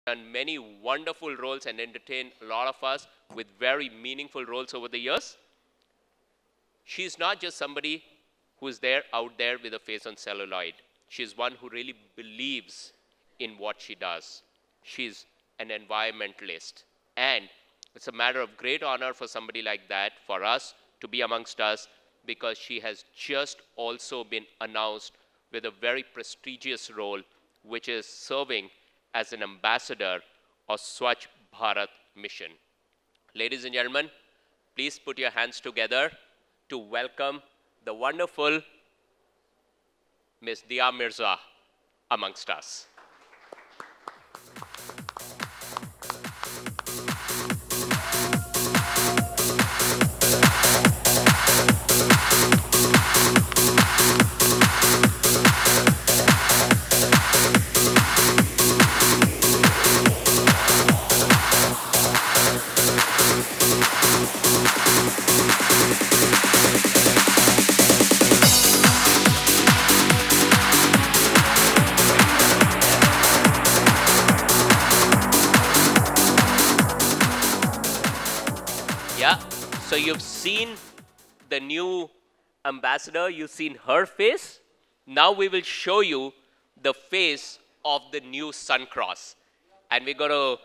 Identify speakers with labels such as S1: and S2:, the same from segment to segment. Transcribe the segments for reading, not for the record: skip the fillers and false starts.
S1: done many wonderful roles and entertained a lot of us with very meaningful roles over the years. She's not just somebody who's out there with a face on celluloid. She's one who really believes in what she does. She's an environmentalist. And it's a matter of great honor for somebody like that, for us to be amongst us, because she has just also been announced with a very prestigious role, which is serving as an ambassador of Swachh Bharat mission. Ladies and gentlemen, please put your hands together to welcome the wonderful Ms. Dia Mirza amongst us. So you've seen the new ambassador, you've seen her face. Now we will show you the face of the new Suncross. And we're going to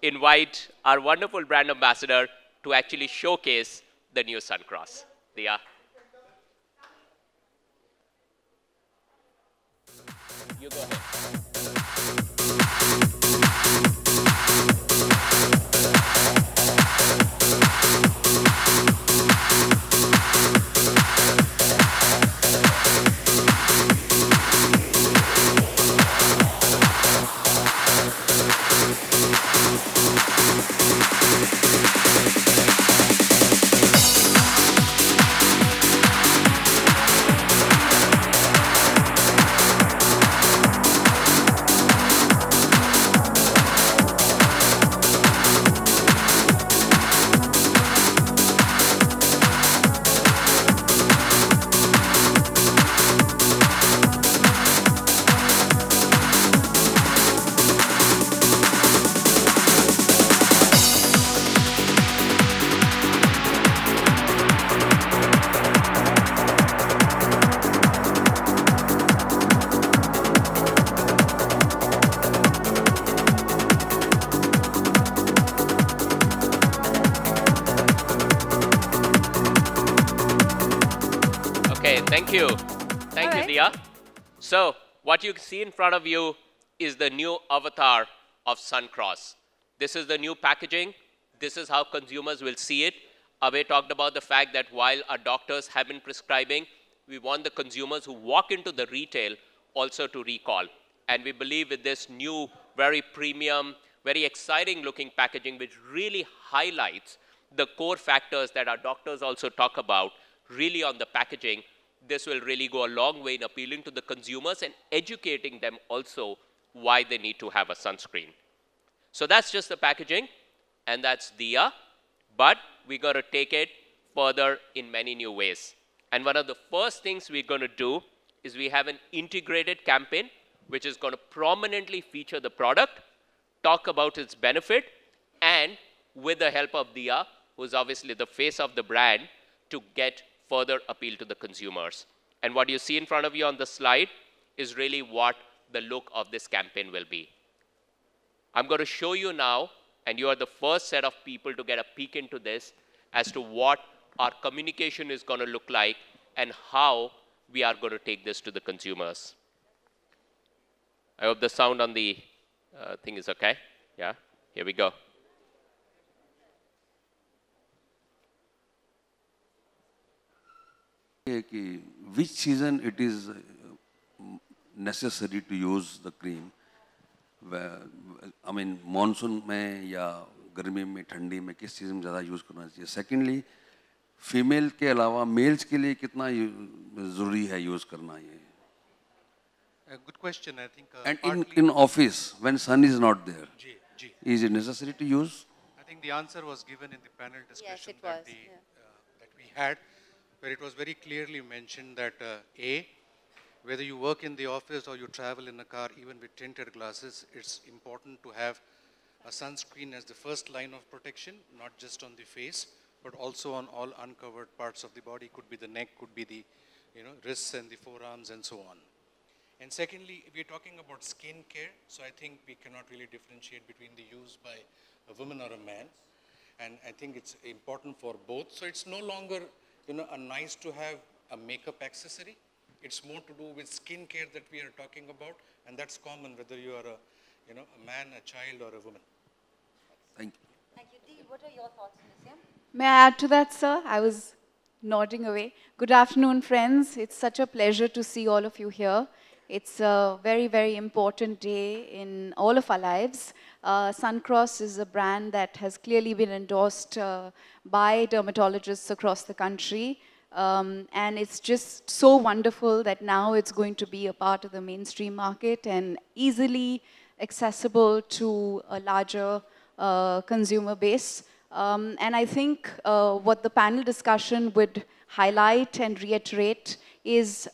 S1: invite our wonderful brand ambassador to actually showcase the new Suncross. Dia. You go ahead. Thank you. Thank you, Dia. So what you see in front of you is the new avatar of Suncross. This is the new packaging. This is how consumers will see it. Abhay talked about the fact that while our doctors have been prescribing, we want the consumers who walk into the retail also to recall. And we believe with this new, very premium, very exciting looking packaging, which really highlights the core factors that our doctors also talk about really on the packaging, this will really go a long way in appealing to the consumers and educating them also why they need to have a sunscreen. So that's just the packaging, and that's Dia, but we're going to take it further in many new ways. And one of the first things we're going to do is we have an integrated campaign which is going to prominently feature the product, talk about its benefit, and with the help of Dia, who's obviously the face of the brand, to get further appeal to the consumers. And what you see in front of you on the slide is really what the look of this campaign will be. I'm going to show you now, and you are the first set of people to get a peek into this, as to what our communication is going to look like and how we are going to take this to the consumers. I hope the sound on the thing is okay. Yeah, here we go.
S2: Which season it is necessary to use the cream? I mean, monsoon में या गर्मी में, ठंडी में, किस season में ज़्यादा use करना चाहिए? Secondly, फीमेल के अलावा मेल्स के लिए कितना ज़रूरी है यूज़ करना ये?
S3: Good question, I think.
S2: And in office, when sun is not there, is it necessary to use?
S3: I think the answer was given in the panel discussion
S4: that
S3: we had, where it was very clearly mentioned that A, whether you work in the office or you travel in a car, even with tinted glasses, it's important to have a sunscreen as the first line of protection, not just on the face, but also on all uncovered parts of the body. Could be the neck, could be the wrists and the forearms and so on. And secondly, we're talking about skin care, so I think we cannot really differentiate between the use by a woman or a man. And I think it's important for both. So it's no longer a nice to have a makeup accessory. It's more to do with skin care that we are talking about, and that's common whether you are a man, a child, or a woman.
S2: Thank you.
S4: Thank you. Dee, what are your thoughts on this?
S5: May I add to that, sir? I was nodding away. Good afternoon, friends. It's such a pleasure to see all of you here. It's a very, very important day in all of our lives. Suncross is a brand that has clearly been endorsed by dermatologists across the country. And it's just so wonderful that now it's going to be a part of the mainstream market and easily accessible to a larger consumer base. And I think what the panel discussion would highlight and reiterate is,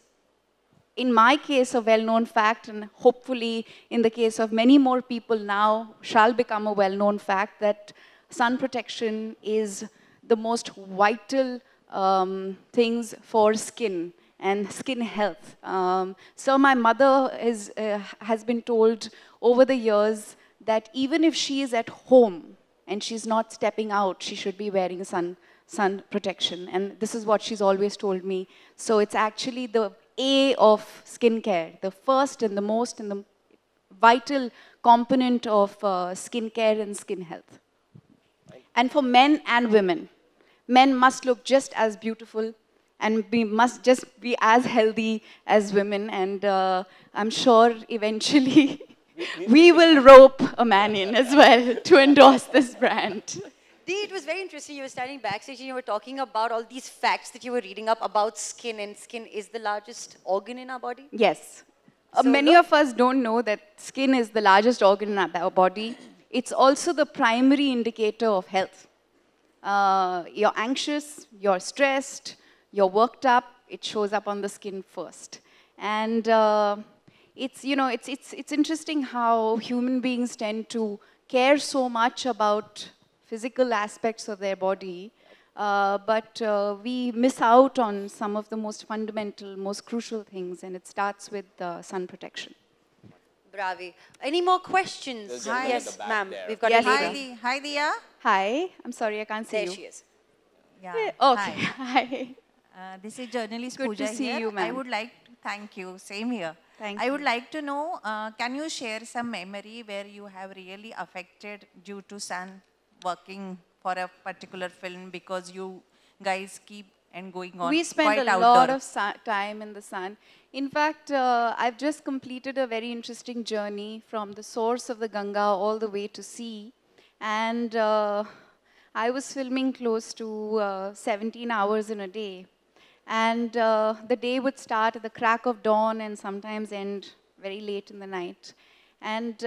S5: in my case, a well-known fact, and hopefully in the case of many more people now shall become a well-known fact, that sun protection is the most vital things for skin and skin health. So my mother has been told over the years that even if she is at home and she's not stepping out, she should be wearing sun protection. And this is what she's always told me. So it's actually the A of skincare, the first and the most and the vital component of skincare and skin health. And for men and women, men must look just as beautiful and must just be as healthy as women. And I'm sure eventually we will rope a man in as well to endorse this brand.
S4: Dee, it was very interesting. You were standing backstage and you were talking about all these facts that you were reading up about skin, and skin is the largest organ in our body?
S5: Yes.
S4: So
S5: many of us don't know that skin is the largest organ in our body. It's also the primary indicator of health. You're anxious, you're stressed, you're worked up, it shows up on the skin first. And it's interesting how human beings tend to care so much about physical aspects of their body, but we miss out on some of the most fundamental, most crucial things, and it starts with sun protection.
S4: Bravi. Any more questions?
S1: Hi.
S4: Yes, ma'am. We've got
S5: Yes,
S4: a lady.
S5: sir.
S6: Hi, Diya.
S5: Hi, I'm sorry, I can't see
S4: There
S5: you.
S4: she is.
S6: Yeah.
S5: Okay,
S6: Hi.
S5: hi.
S6: This is journalist
S5: Good
S6: Pooja
S5: to see
S6: here.
S5: you,
S6: I
S5: ma'am.
S6: would like to thank you. Same here.
S5: Thank
S6: I would
S5: you.
S6: like to know, can you share some memory where you have really affected due to sun working for a particular film, because you guys keep and going on
S5: We spend
S6: quite
S5: a
S6: outdoor.
S5: lot of time in the sun. In fact, I've just completed a very interesting journey from the source of the Ganga all the way to sea. And I was filming close to 17 hours in a day. And the day would start at the crack of dawn and sometimes end very late in the night. And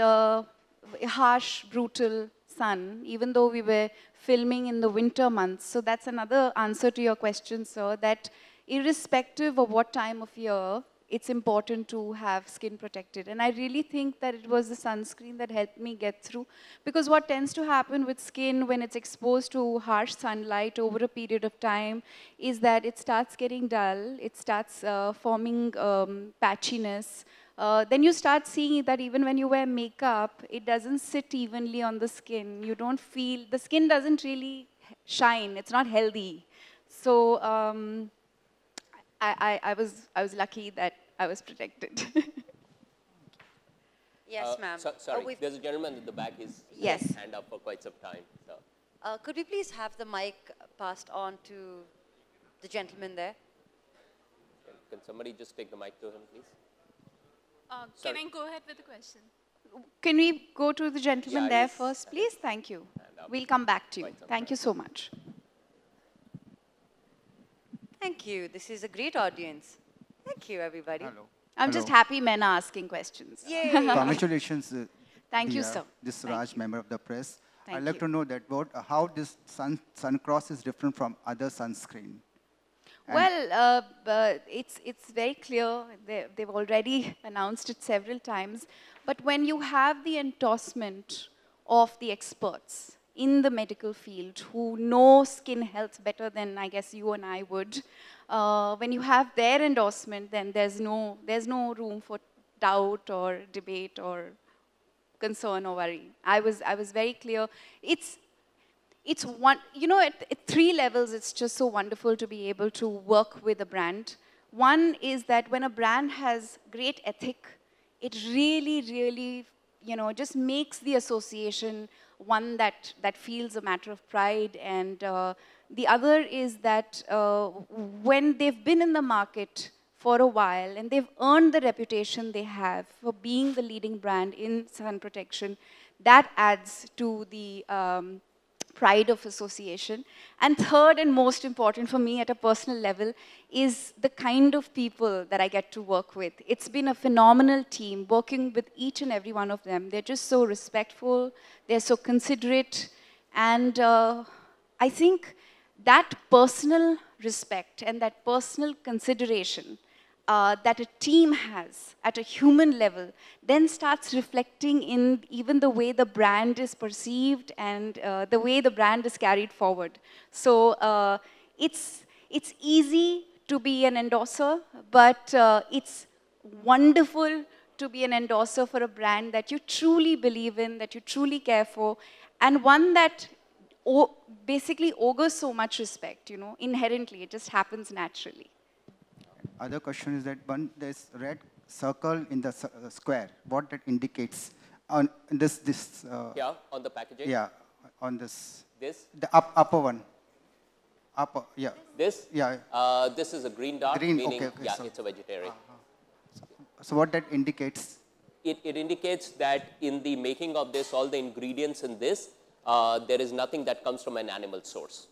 S5: harsh, brutal sun, even though we were filming in the winter months. So that's another answer to your question, sir, that irrespective of what time of year, it's important to have skin protected. And I really think that it was the sunscreen that helped me get through. Because what tends to happen with skin when it's exposed to harsh sunlight over a period of time is that it starts getting dull, it starts forming patchiness. Then you start seeing that even when you wear makeup, it doesn't sit evenly on the skin. You don't feel, the skin doesn't really shine, it's not healthy. So I was lucky that I was protected.
S4: Yes, ma'am.
S1: Sorry, there's a gentleman at the back. He's
S5: Yes.
S1: had his hand up for quite some time. So.
S4: Could we please have the mic passed on to the gentleman there?
S1: Can somebody just take the mic to him, please?
S7: Can I go ahead with the question?
S5: Can we go to the gentleman
S1: Yeah,
S5: there
S1: yes.
S5: first, please? Thank you.
S1: And up.
S5: We'll come back to you.
S1: Quite some
S5: Thank you so much.
S4: Thank you. This is a great audience. Thank you, everybody.
S8: Hello.
S5: I'm just happy men are asking questions.
S4: Yay.
S8: Congratulations.
S5: Thank you,
S8: Diya,
S5: sir.
S8: This
S5: Thank
S8: Raj,
S5: you.
S8: member of the press.
S5: Thank
S8: I'd like
S5: you.
S8: to know that how this sun cross is different from other sunscreen.
S5: Well, it's very clear. They've already announced it several times. But when you have the endorsement of the experts in the medical field who know skin health better than I guess you and I would, when you have their endorsement, then there's no room for doubt or debate or concern or worry. I was very clear. It's one, you know, at three levels, it's just so wonderful to be able to work with a brand. One is that when a brand has great ethic, it really, really, you know, just makes the association one that feels a matter of pride. And the other is that when they've been in the market for a while and they've earned the reputation they have for being the leading brand in sun protection, that adds to the pride of association. And third and most important for me at a personal level is the kind of people that I get to work with. It's been a phenomenal team working with each and every one of them. They're just so respectful, they're so considerate, and I think that personal respect and that personal consideration that a team has at a human level then starts reflecting in even the way the brand is perceived and the way the brand is carried forward. So it's easy to be an endorser, but it's wonderful to be an endorser for a brand that you truly believe in, that you truly care for, and one that basically augurs so much respect, you know, inherently. It just happens naturally.
S8: Other question is that there's red circle in the square. What that indicates on this?
S1: Yeah, on the packaging.
S8: Yeah, on this.
S1: This.
S8: The upper one. Upper, yeah.
S1: This.
S8: Yeah.
S1: This is a green dot.
S8: Green.
S1: Meaning,
S8: Okay.
S1: yeah, it's a vegetarian.
S8: So what that indicates?
S1: It indicates that in the making of this, all the ingredients in this, there is nothing that comes from an animal source.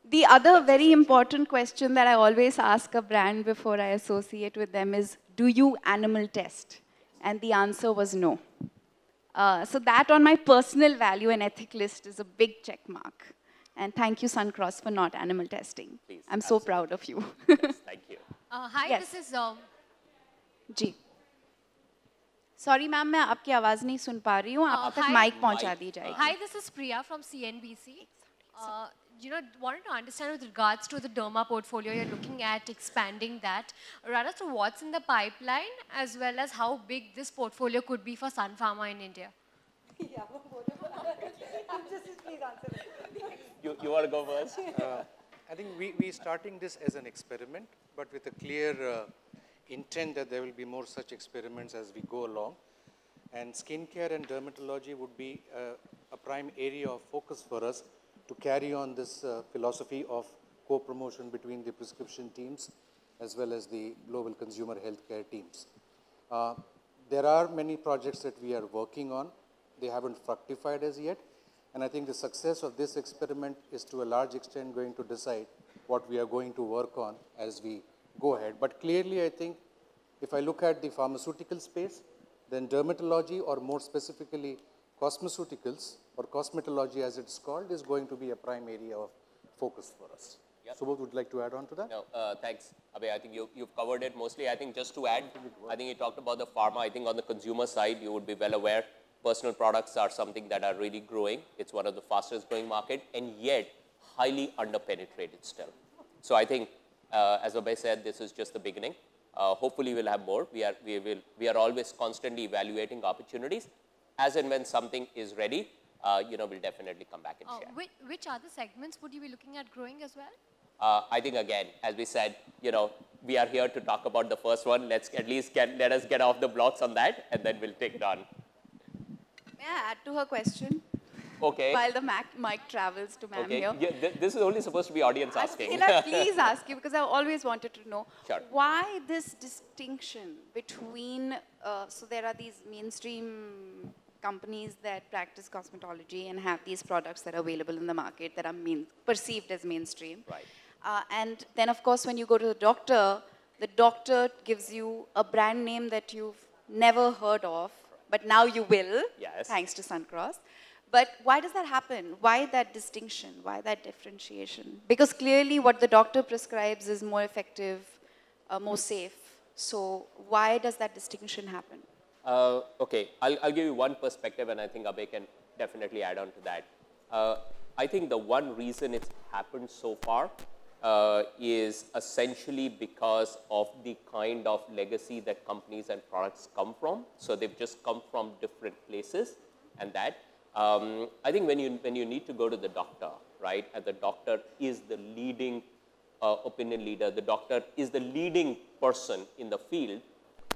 S5: The other very important question that I always ask a brand before I associate with them is, do you animal test? And the answer was no. So that on my personal value and ethic list is a big check mark. And thank you, Suncross, for not animal testing.
S1: Please,
S5: I'm so proud of you.
S1: Yes, thank you.
S7: Hi,
S5: Yes.
S7: this is...
S5: ji. Sorry, ma'am, मैं आपकी आवाज़ नहीं सुन पा रही हूँ. आप तक
S7: hi.
S5: Mic पहुँचा दी जाएगी.
S7: Hi, this is Priya from CNBC. You know, wanted to understand with regards to the derma portfolio, you're looking at expanding that. Rather, so what's in the pipeline, as well as how big this portfolio could be for Sun Pharma in India?
S1: You want to go first?
S3: I think we're starting this as an experiment, but with a clear intent that there will be more such experiments as we go along. And skincare and dermatology would be a prime area of focus for us to carry on this philosophy of co-promotion between the prescription teams as well as the global consumer healthcare teams. There are many projects that we are working on. They haven't fructified as yet. And I think the success of this experiment is to a large extent going to decide what we are going to work on as we go ahead. But clearly, I think if I look at the pharmaceutical space, then dermatology, or more specifically cosmeceuticals, or cosmetology as it's called, is going to be a prime area of focus for us.
S1: Yep.
S3: Subodh, would you like to add on to that?
S1: No, thanks, Abhay. I think you've covered it mostly. I think just to add, I think you talked about the pharma. I think on the consumer side, you would be well aware, personal products are something that are really growing. It's one of the fastest growing market, and yet highly underpenetrated still. So I think, as Abhay said, this is just the beginning. Hopefully we'll have more. We are always constantly evaluating opportunities. As and when something is ready, you know, we'll definitely come back and share.
S7: Which other segments would you be looking at growing as well?
S1: I think again, as we said, you know, we are here to talk about the first one. Let's at least let us get off the blocks on that, and then we'll take it on.
S5: May I add to her question?
S1: Okay.
S5: While the mic travels to ma'am here.
S1: Yeah, this is only supposed to be audience asking.
S5: Can I please ask you, because I've always wanted to know,
S1: Sure.
S5: why this distinction between, so there are these mainstream companies that practice cosmetology and have these products that are available in the market that are perceived as mainstream.
S1: Right.
S5: And then, of course, when you go to the doctor gives you a brand name that you've never heard of, but now you will,
S1: Yes.
S5: thanks to Suncross. But why does that happen? Why that distinction? Why that differentiation? Because clearly what the doctor prescribes is more effective, more safe. So why does that distinction happen?
S1: Okay, I'll give you one perspective, and I think Abhay can definitely add on to that. I think the one reason it's happened so far is essentially because of the kind of legacy that companies and products come from. So they've just come from different places, and that. I think when you need to go to the doctor, right, and the doctor is the leading opinion leader, the doctor is the leading person in the field,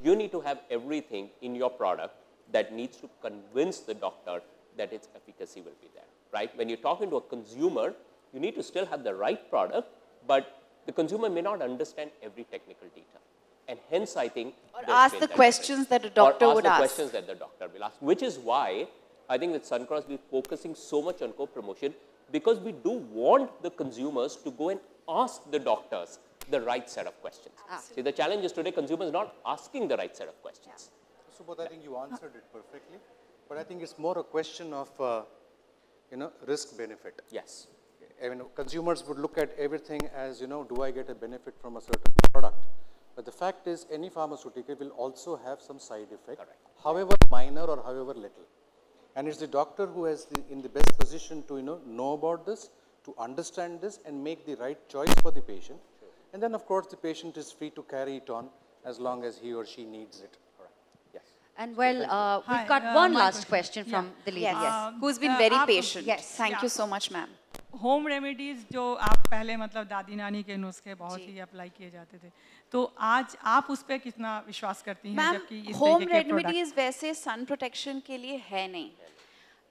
S1: you need to have everything in your product that needs to convince the doctor that its efficacy will be there, right? When you're talking to a consumer, you need to still have the right product, but the consumer may not understand every technical detail. And hence, I think...
S5: Or ask the questions that a doctor would ask.
S1: Or ask the questions that the doctor will ask, which is why I think with Suncross, we're focusing so much on co-promotion, because we do want the consumers to go and ask the doctors the right set of questions. See, the challenge is today consumers not asking the right set of questions.
S3: Subodh, I think you answered it perfectly, but I think it's more a question of, risk-benefit.
S1: Yes.
S3: I mean, consumers would look at everything as, do I get a benefit from a certain product? But the fact is, any pharmaceutical will also have some side effect, however minor or however little. And it's the doctor who is in the best position to, know about this, to understand this, and make the right choice for the patient. Sure. And then, of course, the patient is free to carry it on as long as he or she needs it.
S1: Yes.
S4: And well, we've got one last question from the lady.
S5: Yes. Who's been very patient.
S4: Yes.
S5: Thank you so much, ma'am.
S9: Home remedies जो आप पहले मतलब दादी नानी के नुस्खे बहुत ही apply किए जाते थे, तो आज आप उस पर कितना विश्वास करती हैं? जबकि इस
S5: होम रेमेडीज वैसे सन प्रोटेक्शन के लिए है नहीं.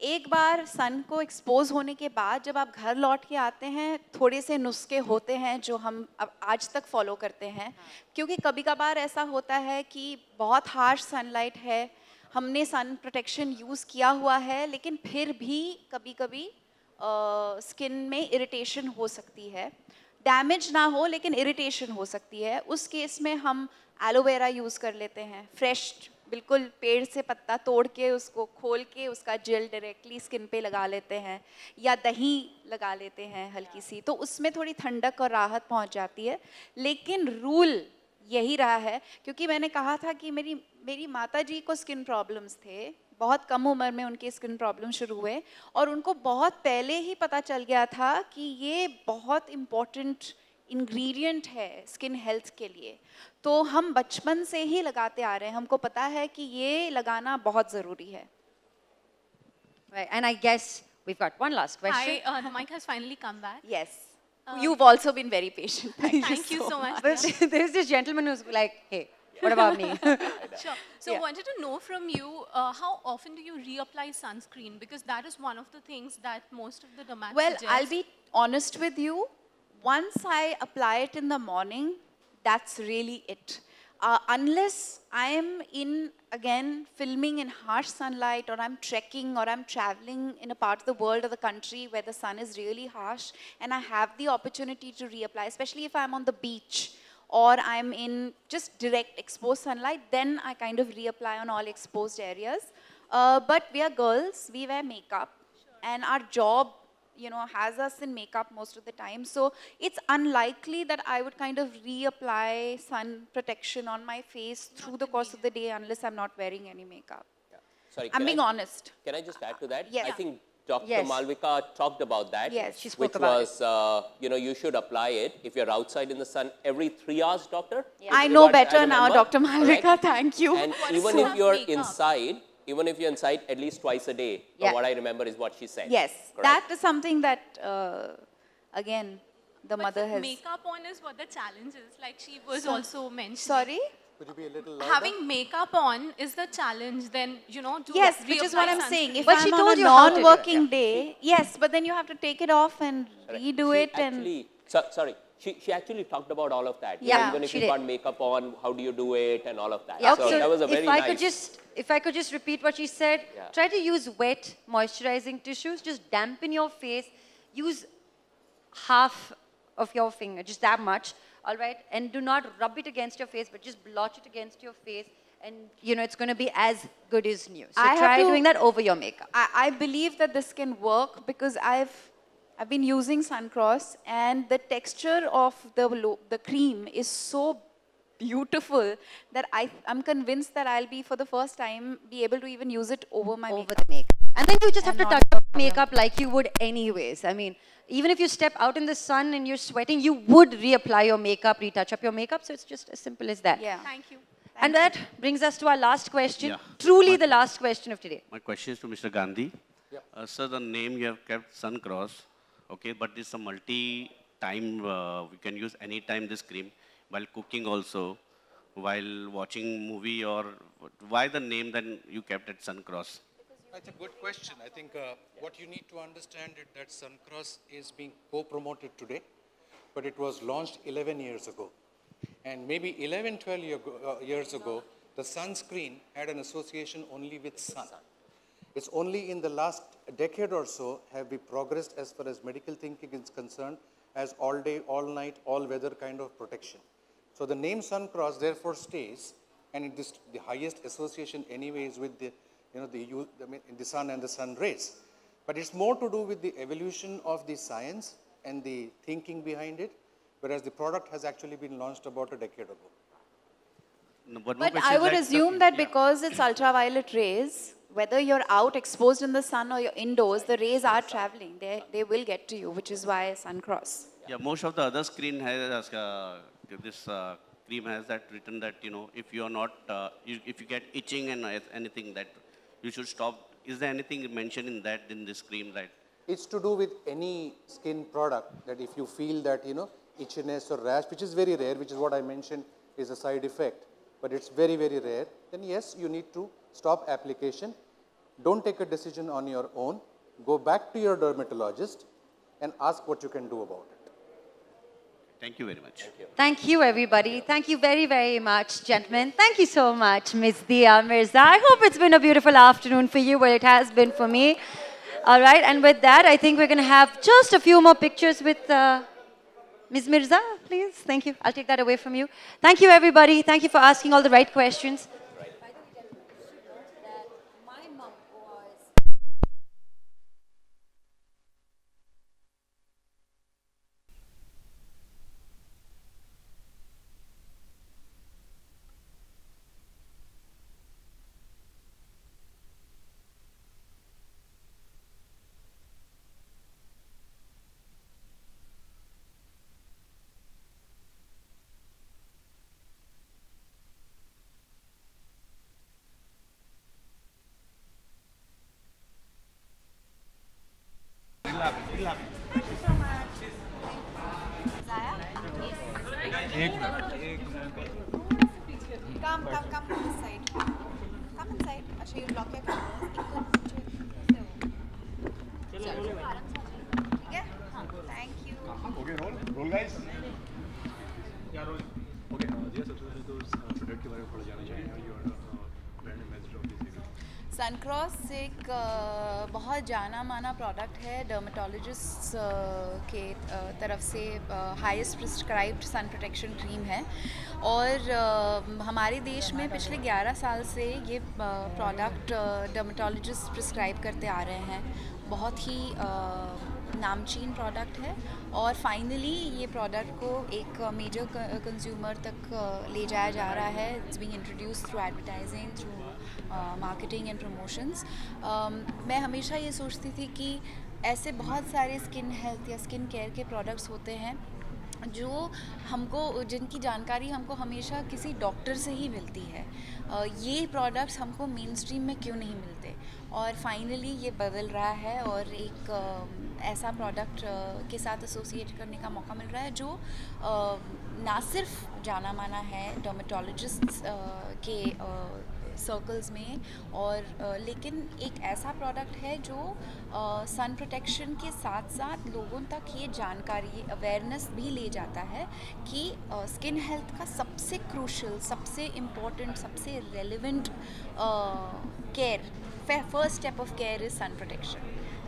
S5: एक बार सन को एक्सपोज होने के बाद जब आप घर लौट के आते हैं, थोड़े से नुस्खे होते हैं जो हम अब आज तक फॉलो करते हैं, क्योंकि कभी कभार ऐसा होता है कि बहुत हार्श सनलाइट है, हमने सन प्रोटेक्शन यूज़ किया हुआ है, लेकिन फिर भी कभी कभी स्किन में इरिटेशन हो सकती है. डैमेज ना हो लेकिन इरिटेशन हो सकती है. उस केस में हम एलोवेरा यूज़ कर लेते हैं, फ्रेश बिल्कुल पेड़ से पत्ता तोड़ के उसको खोल के उसका जेल डायरेक्टली स्किन पे लगा लेते हैं, या दही लगा लेते हैं हल्की सी, तो उसमें थोड़ी ठंडक और राहत पहुंच जाती है. लेकिन रूल यही रहा है, क्योंकि मैंने कहा था कि मेरी माता जी को स्किन प्रॉब्लम्स थे, बहुत कम उम्र में उनके स्किन प्रॉब्लम शुरू हुए, और उनको बहुत पहले ही पता चल गया था कि ये बहुत इम्पोर्टेंट इंग्रेडिएंट है स्किन हेल्थ के लिए. तो हम बचपन से ही लगाते आ रहे हैं, हमको पता है कि ये लगाना बहुत ज़रूरी है.
S4: Right, and I guess we've got one last question.
S10: Hi, the mic has finally come back.
S5: Yes. You've also been very patient.
S10: Thank you so much.
S4: There's this gentleman who's like, hey, what about me?
S10: Sure. So I wanted to know from you, how often do you reapply sunscreen? Because that is one of the things that most of the dermats
S5: Well,
S10: suggest.
S5: I'll be honest with you. Once I apply it in the morning, that's really it. Unless I am again, filming in harsh sunlight, or I'm trekking, or I'm traveling in a part of the world or the country where the sun is really harsh, and I have the opportunity to reapply, especially if I'm on the beach, or I'm in just direct exposed sunlight, then I kind of reapply on all exposed areas. But we are girls, we wear makeup, and our job, has us in makeup most of the time. So it's unlikely that I would kind of reapply sun protection on my face through the course of the day unless I'm not wearing any makeup.
S1: Yeah. Sorry,
S5: I'm being honest.
S1: Can I just add to that?
S5: Yes.
S1: I think Dr. Malvika talked about that.
S5: Yes, she
S4: spoke
S1: which
S4: about
S1: was, you should apply it if you're outside in the sun every 3 hours, doctor.
S5: Yeah. I know better now, Dr. Malvika. Thank you.
S1: And even if you're inside, at least twice a day, what I remember is what she said.
S5: Yes,
S1: correct?
S5: that is something that, again, the mother has...
S10: makeup on is what the challenge is, like she was also mentioning.
S5: Sorry?
S3: Could you be a little louder?
S10: Having makeup on is the challenge, then, to
S5: Yes, which is what
S10: reapply
S5: I'm
S10: sunscreen.
S5: saying. If
S4: But she
S5: I'm
S4: told
S5: on a
S4: you how to do it.
S5: non-working day, yes, but then you have to take it off and redo it.
S1: She actually talked about all of that.
S4: Yeah,
S1: Even if
S4: she
S1: you
S4: did.
S1: got makeup on, how do you do it and all of that.
S4: Yeah,
S1: So that was a very
S4: if I could just repeat what she said, try to use wet moisturizing tissues, just dampen your face, use half of your finger, just that much, all right? And do not rub it against your face, but just blotch it against your face and it's going to be as good as new. So try doing that over your makeup.
S5: I believe that this can work because I've been using Suncross, and the texture of the cream is so beautiful that I'm convinced that I'll be, for the first time, be able to even use it over my makeup.
S4: The makeup. And then you just have to touch up makeup like you would anyways. I mean, even if you step out in the sun and you're sweating, you would reapply your makeup, retouch up your makeup. So it's just as simple as that.
S5: Yeah.
S10: Thank you.
S4: And that brings us to our last question. Truly the last question of today.
S11: My question is to Mr. Gandhi. Sir, the name you have kept Suncross, okay, but it's a multi-time, we can use any time this cream, while cooking also, while watching movie, or why the name then you kept it Suncross?
S3: That's a good question. I think what you need to understand is that Suncross is being co-promoted today, but it was launched 11 years ago. And maybe 11, 12 years ago, the sunscreen had an association only with sun. It's only in the last decade or so have we progressed as far as medical thinking is concerned as all day, all night, all weather kind of protection. So the name Suncross therefore stays, and it is the highest association anyways with the sun and the sun rays. But it's more to do with the evolution of the science and the thinking behind it, whereas the product has actually been launched about a decade ago.
S5: No, but I would assume that because it's ultraviolet rays, whether you're out exposed in the sun or you're indoors, the rays are traveling. They will get to you, which is why Suncross.
S11: Yeah, most of the other screen has this cream has that written that, if you are not, if you get itching and anything, that you should stop. Is there anything mentioned in that, in this cream, right?
S3: It's to do with any skin product that if you feel that, itchiness or rash, which is very rare, which is what I mentioned is a side effect, but it's very, very rare, then yes, you need to stop application. Don't take a decision on your own. Go back to your dermatologist and ask what you can do about it.
S11: Thank you very much.
S4: Thank you, everybody. Thank you very, very much, gentlemen. Thank you so much, Ms. Dia, Mirza. I hope it's been a beautiful afternoon for you, but it has been for me. All right, and with that, I think we're going to have just a few more pictures with Ms. Mirza, please. Thank you. I'll take that away from you. Thank you, everybody. Thank you for asking all the right questions.
S5: Come this side. Come inside. Asha, you lock your camera. Okay? Thank you.
S12: Okay, roll guys. Yeah, roll. Okay, yes, so those product के बारे में थोड़ा जानना चाहिए. Your brand ambassador of this.
S5: Suncross एक बहुत जाना माना प्रोडक्ट है डर्मेटोलॉजिस्ट के तरफ से highest prescribed sun protection cream है और हमारे देश में पिछले 11 साल से ये प्रोडक्ट डर्मेटोलॉजिस्ट प्रिस्क्राइब करते आ रहे हैं बहुत ही नामचीन प्रोडक्ट है और फाइनली ये प्रोडक्ट को एक मेजर कंज्यूमर तक ले जाया जा रहा है it's being introduced through advertising through marketing and promotions मैं हमेशा ये सोचती थी कि ऐसे बहुत सारे स्किन हेल्थ या स्किन केयर के प्रोडक्ट्स होते हैं जो हमको जिनकी जानकारी हमको हमेशा किसी डॉक्टर से ही मिलती है ये प्रोडक्ट्स हमको मेन स्ट्रीम में क्यों नहीं मिलते और फाइनली ये बदल रहा है और एक ऐसा प्रोडक्ट के साथ एसोसिएट करने का मौका मिल रहा है जो ना सिर्फ जाना माना है डर्मेटोलॉजिस्ट्स के सर्कल्स में और लेकिन एक ऐसा प्रोडक्ट है जो सन प्रोटेक्शन के साथ साथ लोगों तक ये जानकारी अवेयरनेस भी ले जाता है कि स्किन हेल्थ का सबसे क्रूशल सबसे इम्पोर्टेंट सबसे relevant care first step of care is sun protection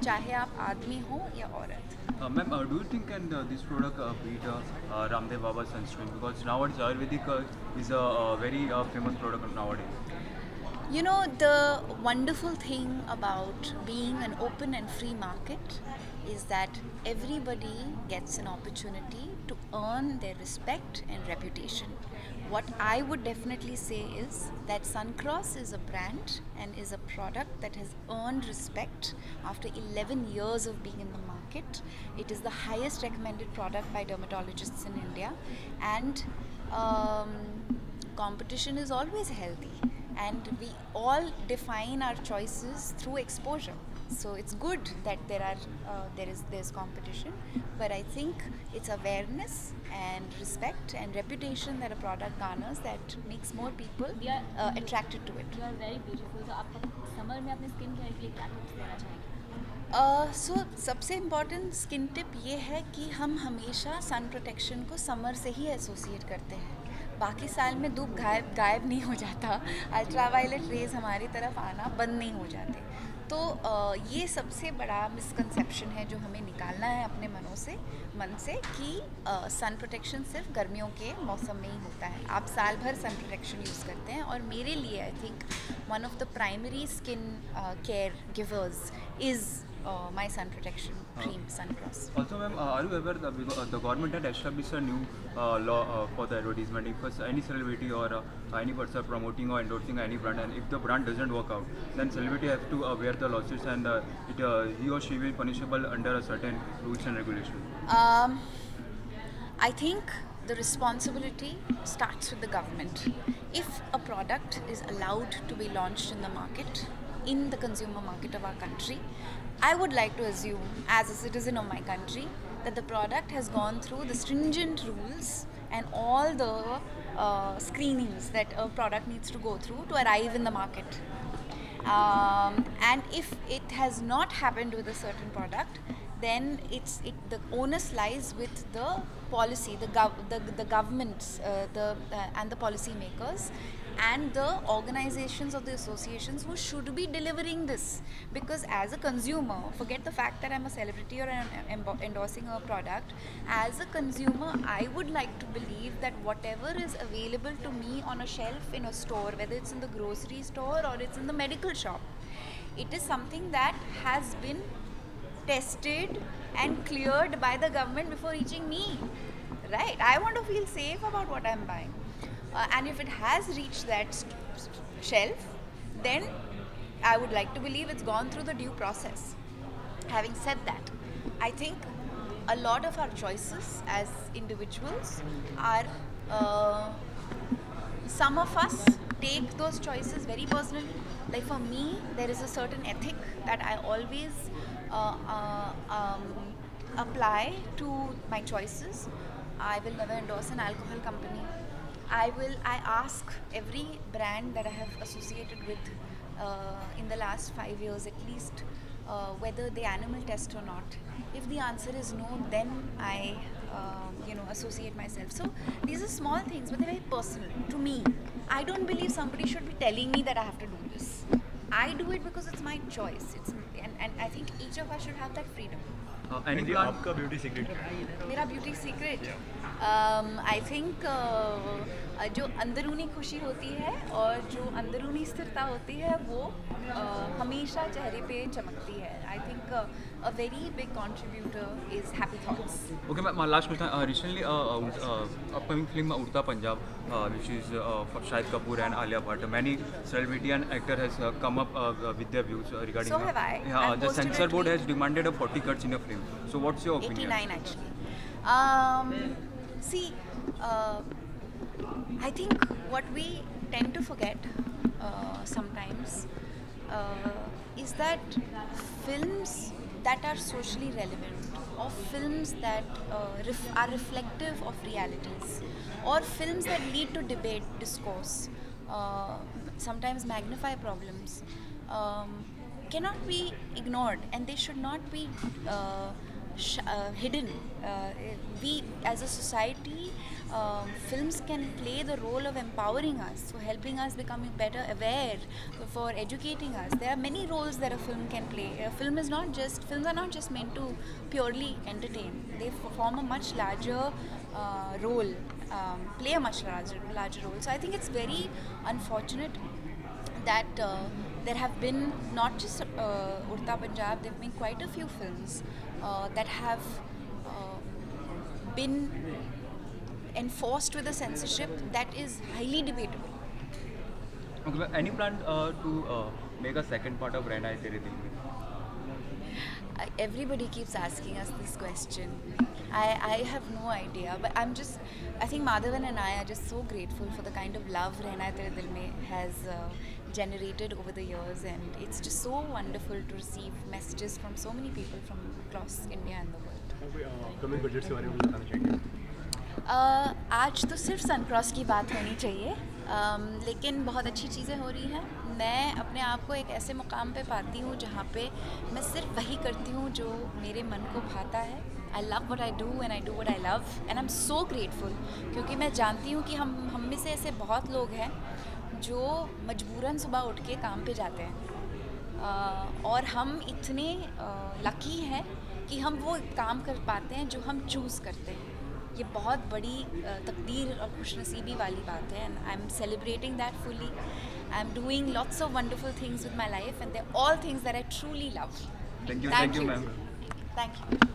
S5: चाहे आप आदमी हो या औरत.
S13: Ma'am, do you think can this product beat Ramdev Baba's sunscreen because nowadays Ayurvedic is a very famous product nowadays?
S5: You know, the wonderful thing about being an open and free market is that everybody gets an opportunity to earn their respect and reputation. What I would definitely say is that Suncross is a brand and is a product that has earned respect after 11 years of being in the market. It is the highest recommended product by dermatologists in India, and competition is always healthy, and we all define our choices through exposure. So it's good that there's competition, but I think it's awareness and respect and reputation that a product garners that makes more people attracted to it.
S14: You are very beautiful. तो आप summer में अपने skin care के लिए क्या tips देना चाहेंगे?
S5: So सबसे important skin tip ये है कि हम हमेशा sun protection को summer से ही associate करते हैं. बाकी साल में धूप गायब नहीं हो जाता, अल्ट्रावायलेट रेज हमारी तरफ आना बंद नहीं हो जाते. तो ये सबसे बड़ा मिसकंसेप्शन है जो हमें निकालना है अपने मन से कि सन प्रोटेक्शन सिर्फ गर्मियों के मौसम में ही होता है. आप साल भर सन प्रोटेक्शन यूज़ करते हैं, और मेरे लिए I think one of the primary skin care givers is my sun protection cream, Suncross.
S13: Also, ma'am, are you aware that the government had established a new law for the advertisement? If any celebrity or any person promoting or endorsing any brand, and if the brand doesn't work out, then celebrity has to bear the losses, and he or she will be punishable under a certain rules and regulations.
S5: I think the responsibility starts with the government. If a product is allowed to be launched in the market, in the consumer market of our country, I would like to assume, as a citizen of my country, that the product has gone through the stringent rules and all the screenings that a product needs to go through to arrive in the market. And if it has not happened with a certain product, then the onus lies with the policy, the governments, and the policy makers, and the organizations of the associations who should be delivering this. Because as a consumer, forget the fact that I'm a celebrity or I'm endorsing a product, as a consumer I would like to believe that whatever is available to me on a shelf in a store, whether it's in the grocery store or it's in the medical shop, it is something that has been tested and cleared by the government before reaching me, right? I want to feel safe about what I'm buying. And if it has reached that shelf, then I would like to believe it's gone through the due process. Having said that, I think a lot of our choices as individuals are, some of us take those choices very personally. Like for me, there is a certain ethic that I always apply to my choices. I will never endorse an alcohol company. I ask every brand that I have associated with in the last 5 years at least whether they animal test or not. If the answer is no, then I associate myself. So these are small things, but they're very personal to me. I don't believe somebody should be telling me that I have to do this. I do it because it's my choice. And I think each of us should have that freedom.
S12: आपका beauty secret?
S5: मेरा beauty secret? I think जो अंदरूनी खुशी होती है और जो अंदरूनी स्थिरता होती है वो हमेशा चेहरे पे चमकती है. I think a very big contributor is happy thoughts.
S13: Okay, my last question. Recently, upcoming film Udta Punjab, which is Shahid Kapoor and Alia Bhatt. Many celebrity and actor has come up with their views regarding.
S5: So have I.
S13: Yeah, the censor board has demanded a 40 cuts in a film. So what's your opinion?
S5: 89 actually. See, I think what we tend to forget sometimes is that films that are socially relevant, or films that are reflective of realities, or films that lead to debate, discourse, sometimes magnify problems, cannot be ignored, and they should not be hidden. We as a society, films can play the role of empowering us, for helping us becoming better aware, for educating us. There are many roles that a film can play. Films are not just meant to purely entertain. They form a much larger role, play a much larger role. So I think it's very unfortunate that there have been not just Urta Punjab, there have been quite a few films that have been enforced with a censorship that is highly debatable.
S13: Okay, but any plan to make a second part of Rehna Hai Tere Dil Mein?
S5: Everybody keeps asking us this question. I have no idea, but I think Madhavan and I are just so grateful for the kind of love Rehna Hai Tere Dil Mein has generated over the years, and it's just so wonderful to receive messages from so many people from across India and the world.
S12: Upcoming budget के बारे में बताना चाहिए।
S5: आज तो सिर्फ Suncross की बात होनी चाहिए, लेकिन बहुत अच्छी चीज़ें हो रही हैं। मैं अपने आप को एक ऐसे मुकाम पे पाती हूँ जहाँ पे मैं सिर्फ वही करती हूँ जो मेरे मन को भाता है। I love what I do and I do what I love and I'm so grateful, क्योंकि मैं जानती हूँ कि हम में से ऐसे बहुत लोग हैं जो मजबूरन सुबह उठ के काम पे जाते हैं, और हम इतने लकी हैं कि हम वो काम कर पाते हैं जो हम चूज़ करते हैं। ये बहुत बड़ी तकदीर और खुशनसीबी वाली बात है, and I am celebrating that fully. I am doing lots of wonderful things with my life and they are all things that I truly love.
S13: Thank you ma'am.
S5: Thank you.